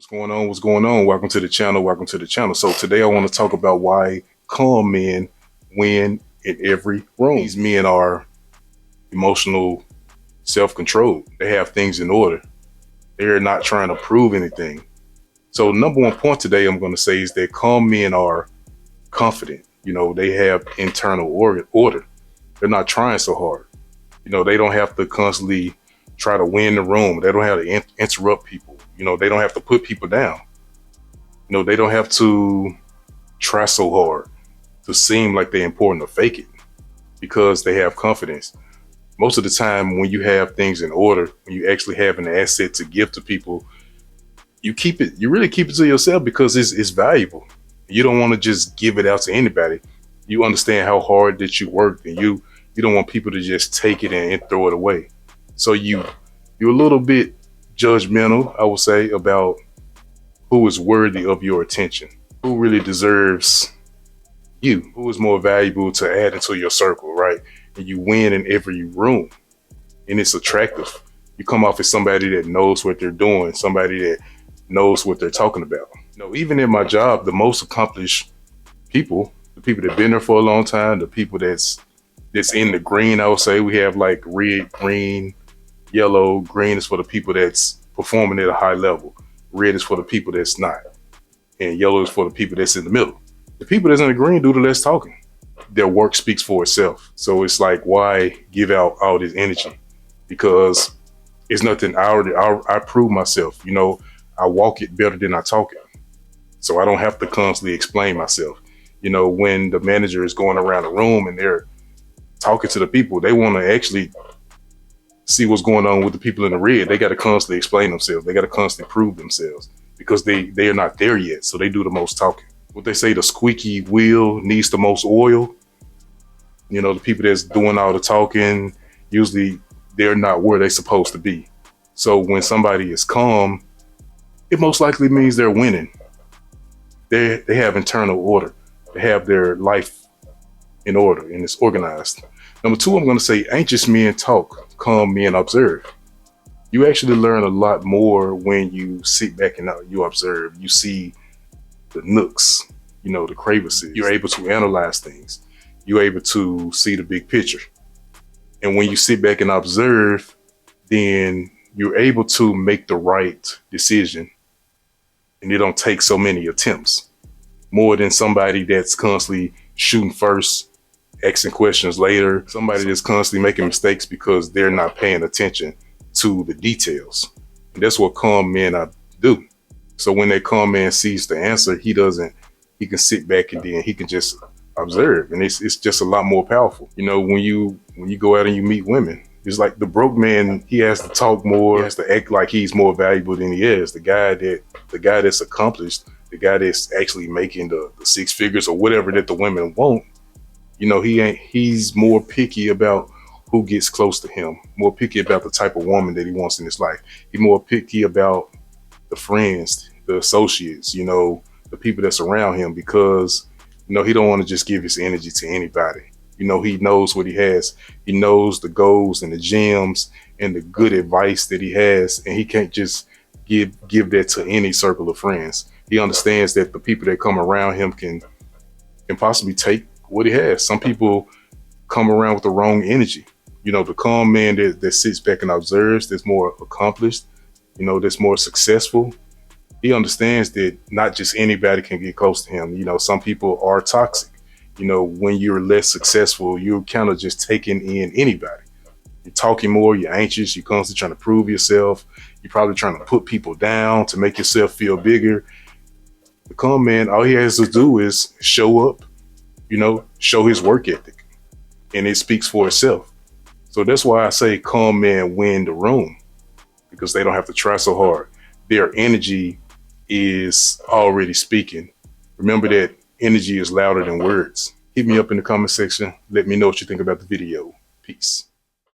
What's going on? What's going on? Welcome to the channel. Welcome to the channel. So today I want to talk about why calm men win in every room. These men are emotional, self-controlled. They have things in order. They're not trying to prove anything. So number one point today I'm going to say is that calm men are confident. They have internal order. They're not trying so hard. They don't have to constantly try to win the room. They don't have to interrupt people. They don't have to put people down. They don't have to try so hard to seem like they're important or fake it because they have confidence. Most of the time when you have things in order, when you actually have an asset to give to people, you really keep it to yourself because it's valuable. You don't want to just give it out to anybody. You understand how hard that you worked, and you don't want people to just take it and throw it away. So you're a little bit judgmental, I would say, about who is worthy of your attention, who really deserves you, who is more valuable to add into your circle, right? And you win in every room, and it's attractive. You come off as somebody that knows what they're doing, somebody that knows what they're talking about. Even in my job, the most accomplished people, the people that have been there for a long time, the people that's in the green, I would say, we have like red, green, yellow. Green is for the people that's performing at a high level. Red is for the people that's not. And yellow is for the people that's in the middle. The people that's in the green do the less talking. Their work speaks for itself. So it's like, why give out all this energy? Because it's nothing. I prove myself. I walk it better than I talk it. So I don't have to constantly explain myself. When the manager is going around the room and they're talking to the people, they want to actually see what's going on with the people in the red. They got to constantly explain themselves. They got to constantly prove themselves because they are not there yet. So they do the most talking. What they say, the squeaky wheel needs the most oil. The people that's doing all the talking, usually they're not where they're supposed to be. So when somebody is calm, it most likely means they're winning. They have internal order. They have their life in order and it's organized. Number two, I'm going to say anxious men talk, calm men observe. You actually learn a lot more when you sit back and you observe. You see the nooks, the crevices. You're able to analyze things. You're able to see the big picture. And when you sit back and observe, then you're able to make the right decision. And it don't take so many attempts, more than somebody that's constantly shooting first, asking questions later, somebody that's constantly making mistakes because they're not paying attention to the details. And that's what calm men do. So when that calm man sees the answer, he can sit back and then he can just observe. And it's just a lot more powerful. When you go out and you meet women, it's like the broke man, he has to talk more, he has to act like he's more valuable than he is. The guy that's accomplished, the guy that's actually making the six figures or whatever that the women want, he's more picky about who gets close to him, more picky about the type of woman that he wants in his life. He's more picky about the friends, the associates, the people that's around him, because, he don't want to just give his energy to anybody. He knows what he has. He knows the goals and the gems and the good advice that he has. And he can't just give that to any circle of friends. He understands that the people that come around him can possibly take what he has. Some people come around with the wrong energy. The calm man that sits back and observes, that's more accomplished, that's more successful. He understands that not just anybody can get close to him. Some people are toxic. When you're less successful, you're kind of just taking in anybody. You're talking more, you're anxious, you're constantly trying to prove yourself. You're probably trying to put people down to make yourself feel bigger. The calm man, all he has to do is show up, show his work ethic, and it speaks for itself. So that's why I say calm men win the room, because they don't have to try so hard. Their energy is already speaking. Remember that energy is louder than words. Hit me up in the comment section. Let me know what you think about the video. Peace.